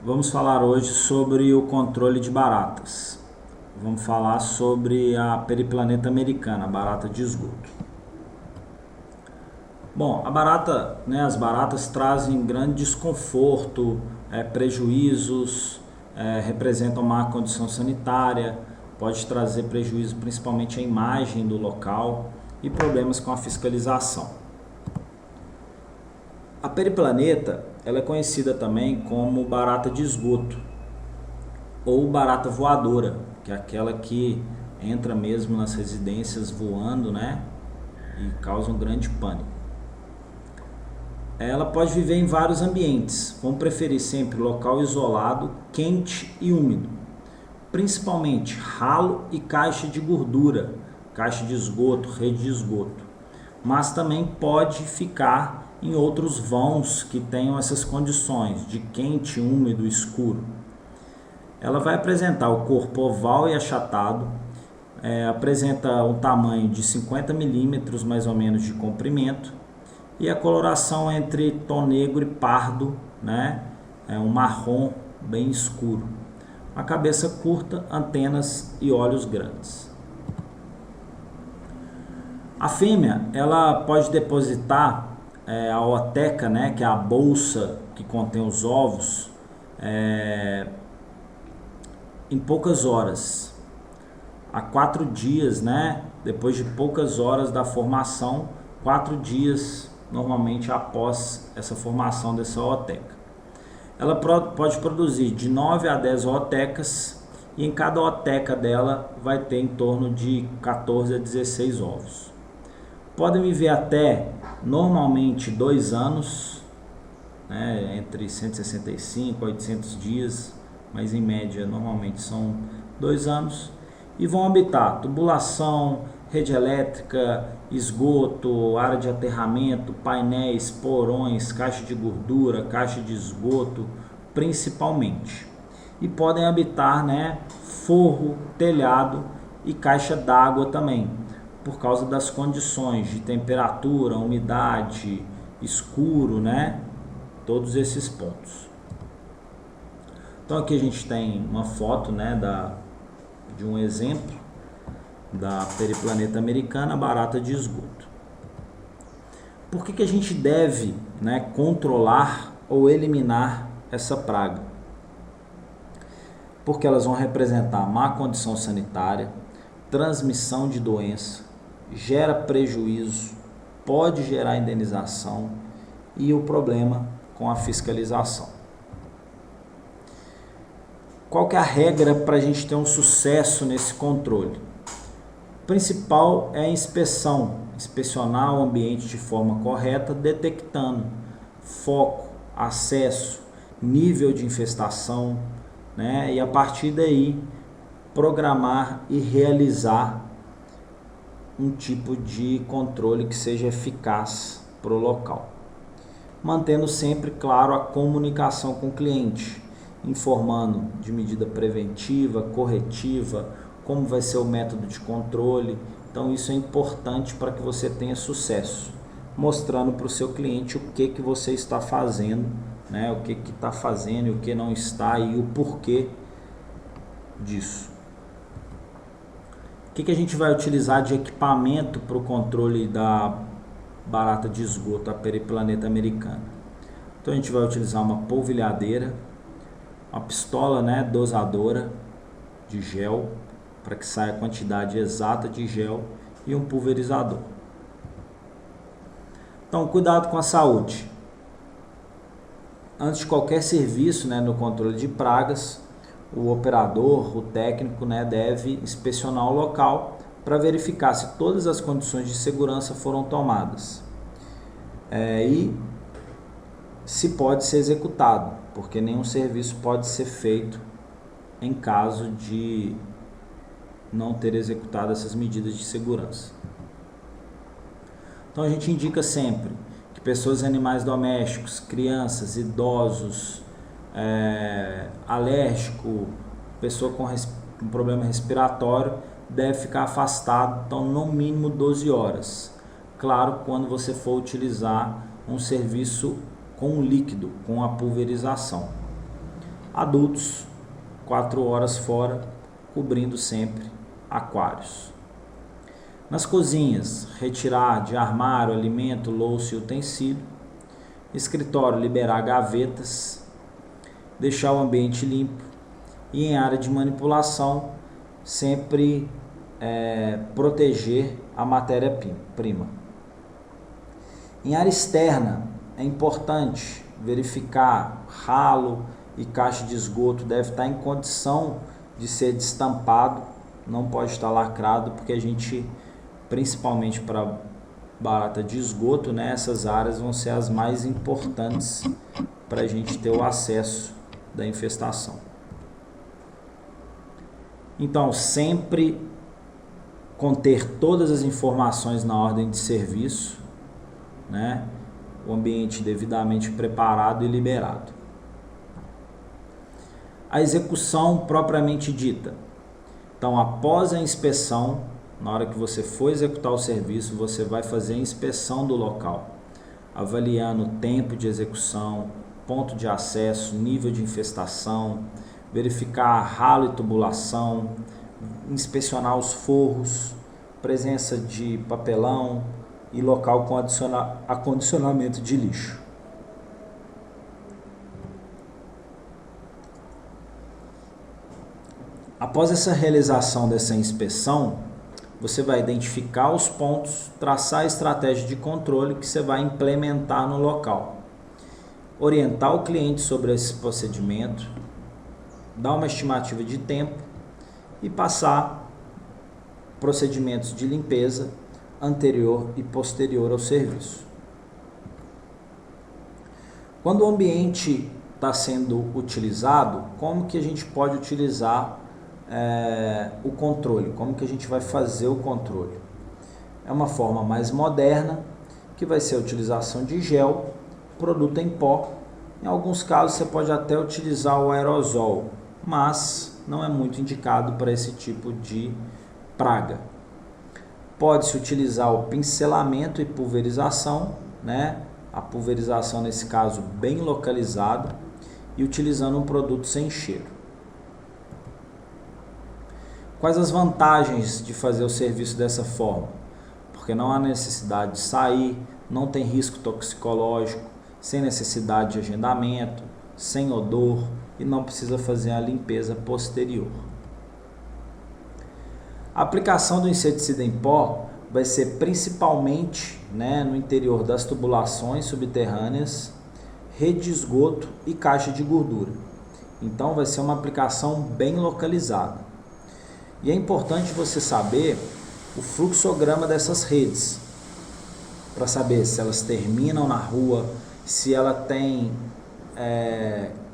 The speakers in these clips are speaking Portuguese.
Vamos falar hoje sobre o controle de baratas. Vamos falar sobre a periplaneta americana, a barata de esgoto. Bom, as baratas trazem grande desconforto, prejuízos, representam má condição sanitária, pode trazer prejuízo principalmente à imagem do local e problemas com a fiscalização. A periplaneta ela é conhecida também como barata de esgoto ou barata voadora, que é aquela que entra mesmo nas residências voando, né, e causa um grande pânico. Ela pode viver em vários ambientes, vamos preferir sempre local isolado, quente e úmido, principalmente ralo e caixa de gordura, caixa de esgoto, rede de esgoto, mas também pode ficar em outros vãos que tenham essas condições de quente, úmido, escuro. Ela vai apresentar o corpo oval e achatado, apresenta um tamanho de 50 milímetros mais ou menos de comprimento e a coloração entre tom negro e pardo, né? É um marrom bem escuro. A cabeça curta, antenas e olhos grandes. A fêmea ela pode depositar a ooteca, né, que é a bolsa que contém os ovos, em poucas horas, há 4 dias, né, depois de poucas horas da formação, 4 dias normalmente após essa formação dessa ooteca. Ela pode produzir de 9 a 10 ootecas e em cada ooteca dela vai ter em torno de 14 a 16 ovos. Podem viver até normalmente 2 anos, né, entre 165 a 800 dias, mas em média normalmente são 2 anos, e vão habitar tubulação, rede elétrica, esgoto, área de aterramento, painéis, porões, caixa de gordura, caixa de esgoto, principalmente. E podem habitar, né, forro, telhado e caixa d'água também, por causa das condições de temperatura, umidade, escuro, né? Todos esses pontos. Então aqui a gente tem uma foto, né, de um exemplo da periplaneta americana, barata de esgoto. Por que a gente deve, né, controlar ou eliminar essa praga? Porque elas vão representar má condição sanitária, transmissão de doença, gera prejuízo, pode gerar indenização e o problema com a fiscalização. Qual que é a regra para a gente ter um sucesso nesse controle? O principal é a inspecionar o ambiente de forma correta, detectando foco, acesso, nível de infestação, né? E a partir daí programar e realizar um tipo de controle que seja eficaz para o local. Mantendo sempre, claro, a comunicação com o cliente, informando de medida preventiva, corretiva, como vai ser o método de controle. Então isso é importante para que você tenha sucesso, mostrando para o seu cliente o que você está fazendo, né? O que está fazendo e o que não está e o porquê disso. O que a gente vai utilizar de equipamento para o controle da barata de esgoto, a periplaneta americana? Então a gente vai utilizar uma polvilhadeira, uma pistola, né, dosadora de gel, para que saia a quantidade exata de gel, e um pulverizador. Então cuidado com a saúde. Antes de qualquer serviço, né, no controle de pragas, o operador, o técnico, né, deve inspecionar o local para verificar se todas as condições de segurança foram tomadas e se pode ser executado, porque nenhum serviço pode ser feito em caso de não ter executado essas medidas de segurança. Então a gente indica sempre que pessoas e animais domésticos, crianças, idosos, alérgico, pessoa com um problema respiratório, deve ficar afastado, então no mínimo 12 horas. Claro, quando você for utilizar um serviço com líquido, com a pulverização. Adultos, 4 horas fora, cobrindo sempre aquários. Nas cozinhas, retirar de armário, alimento, louça e utensílio. Escritório, liberar gavetas, deixar o ambiente limpo. E em área de manipulação, sempre proteger a matéria-prima. Em área externa, é importante verificar ralo e caixa de esgoto deve estar em condição de ser destampado, não pode estar lacrado, porque a gente, principalmente para barata de esgoto, né, essas áreas vão ser as mais importantes para a gente ter o acesso da infestação. Então, sempre conter todas as informações na ordem de serviço, né, o ambiente devidamente preparado e liberado. A execução propriamente dita. Então, após a inspeção, na hora que você for executar o serviço, você vai fazer a inspeção do local, avaliando o tempo de execução, ponto de acesso, nível de infestação, verificar ralo e tubulação, inspecionar os forros, presença de papelão e local com acondicionamento de lixo. Após essa realização dessa inspeção, você vai identificar os pontos, traçar a estratégia de controle que você vai implementar no local, orientar o cliente sobre esse procedimento, dar uma estimativa de tempo e passar procedimentos de limpeza anterior e posterior ao serviço. Quando o ambiente está sendo utilizado, como que a gente pode utilizar o controle? Como que a gente vai fazer o controle? É uma forma mais moderna, que vai ser a utilização de gel, produto em pó. Em alguns casos você pode até utilizar o aerosol, mas não é muito indicado para esse tipo de praga. Pode-se utilizar o pincelamento e pulverização, né? A pulverização nesse caso bem localizada e utilizando um produto sem cheiro. Quais as vantagens de fazer o serviço dessa forma? Porque não há necessidade de sair, não tem risco toxicológico, sem necessidade de agendamento, sem odor e não precisa fazer a limpeza posterior. A aplicação do inseticida em pó vai ser principalmente, né, no interior das tubulações subterrâneas, rede de esgoto e caixa de gordura. Então vai ser uma aplicação bem localizada. E é importante você saber o fluxograma dessas redes, para saber se elas terminam na rua, se ela tem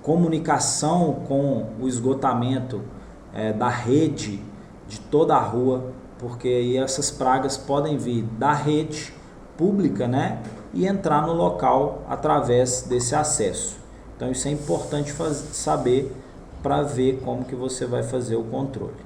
comunicação com o esgotamento da rede de toda a rua, porque aí essas pragas podem vir da rede pública, né, e entrar no local através desse acesso. Então isso é importante saber para ver como que você vai fazer o controle.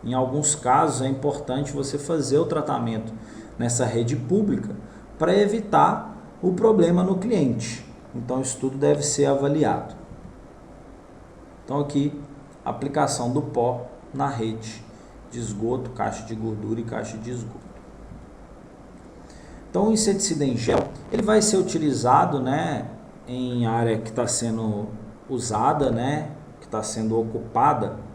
Em alguns casos é importante você fazer o tratamento nessa rede pública para evitar o problema no cliente. Então isso tudo deve ser avaliado. Então aqui, aplicação do pó na rede de esgoto, caixa de gordura e caixa de esgoto. Então o inseticida em gel, ele vai ser utilizado, né, em área que está sendo usada, né, que está sendo ocupada.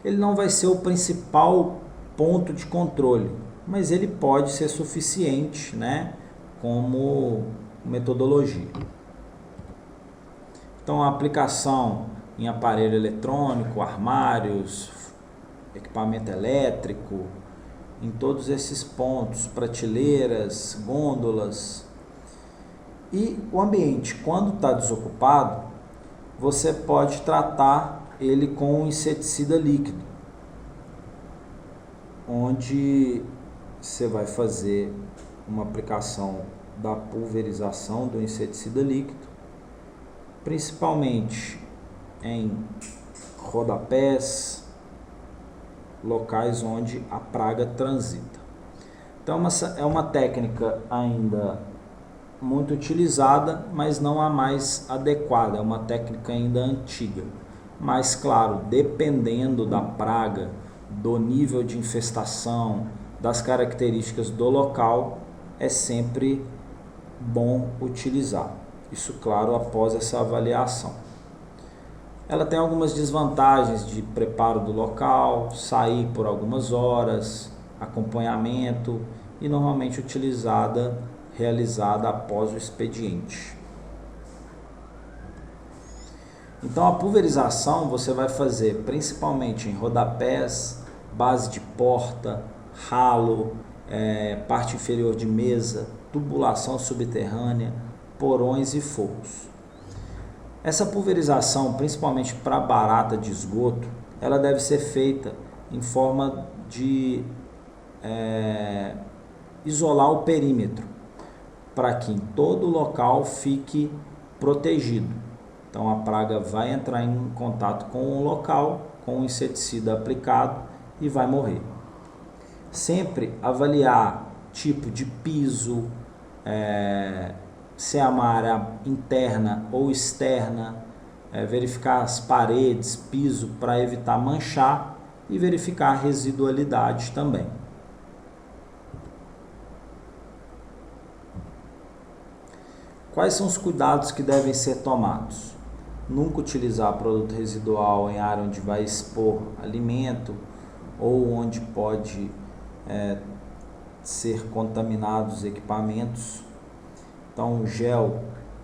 Ele não vai ser o principal ponto de controle, mas ele pode ser suficiente, né, como metodologia. Então a aplicação em aparelho eletrônico, armários, equipamento elétrico, em todos esses pontos, prateleiras, gôndolas. E o ambiente, quando está desocupado, você pode tratar ele com um inseticida líquido, onde você vai fazer uma aplicação da pulverização do inseticida líquido, principalmente em rodapés, locais onde a praga transita. Então é uma técnica ainda muito utilizada, mas não a mais adequada, é uma técnica ainda antiga. mas claro, dependendo da praga, do nível de infestação, das características do local, é sempre bom utilizar. Isso, claro, após essa avaliação. Ela tem algumas desvantagens de preparo do local, sair por algumas horas, acompanhamento e normalmente realizada após o expediente. Então a pulverização você vai fazer principalmente em rodapés, base de porta, ralo, parte inferior de mesa, tubulação subterrânea, porões e forros. Essa pulverização, principalmente para barata de esgoto, ela deve ser feita em forma de isolar o perímetro, para que em todo o local fique protegido. Então a praga vai entrar em contato com o local, com o inseticida aplicado e vai morrer. Sempre avaliar tipo de piso, se é uma área interna ou externa, verificar as paredes, piso para evitar manchar e verificar a residualidade também. Quais são os cuidados que devem ser tomados? Nunca utilizar produto residual em área onde vai expor alimento ou onde pode ser contaminados equipamentos. Então o gel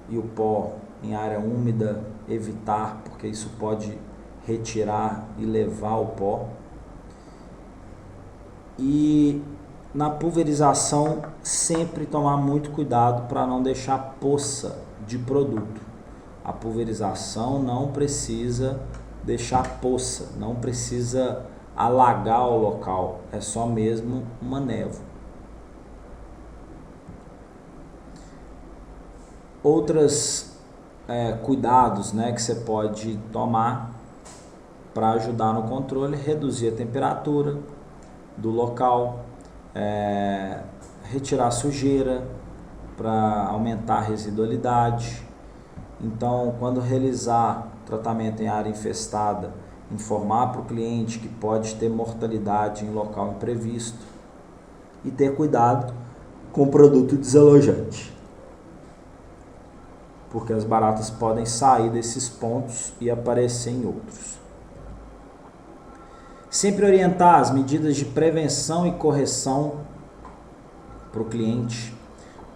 e o pó em área úmida evitar, porque isso pode retirar e levar o pó. E na pulverização sempre tomar muito cuidado para não deixar poça de produto. A pulverização não precisa deixar poça, não precisa alagar o local, é só mesmo uma névoa. Outros cuidados que você pode tomar para ajudar no controle: reduzir a temperatura do local, retirar a sujeira para aumentar a residualidade. Então, quando realizar tratamento em área infestada, informar para o cliente que pode ter mortalidade em local imprevisto e ter cuidado com o produto desalojante, porque as baratas podem sair desses pontos e aparecer em outros. Sempre orientar as medidas de prevenção e correção para o cliente,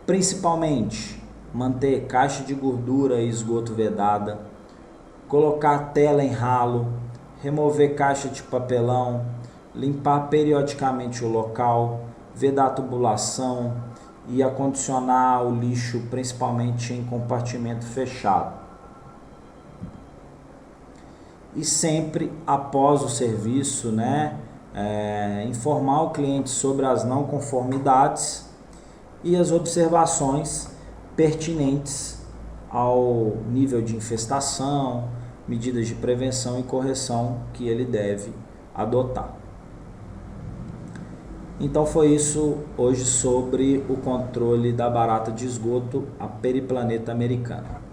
principalmente manter caixa de gordura e esgoto vedada, colocar tela em ralo, remover caixa de papelão, limpar periodicamente o local, vedar a tubulação e acondicionar o lixo principalmente em compartimento fechado. E sempre após o serviço, informar o cliente sobre as não conformidades e as observações pertinentes ao nível de infestação, medidas de prevenção e correção que ele deve adotar. Então foi isso hoje sobre o controle da barata de esgoto, a periplaneta americana.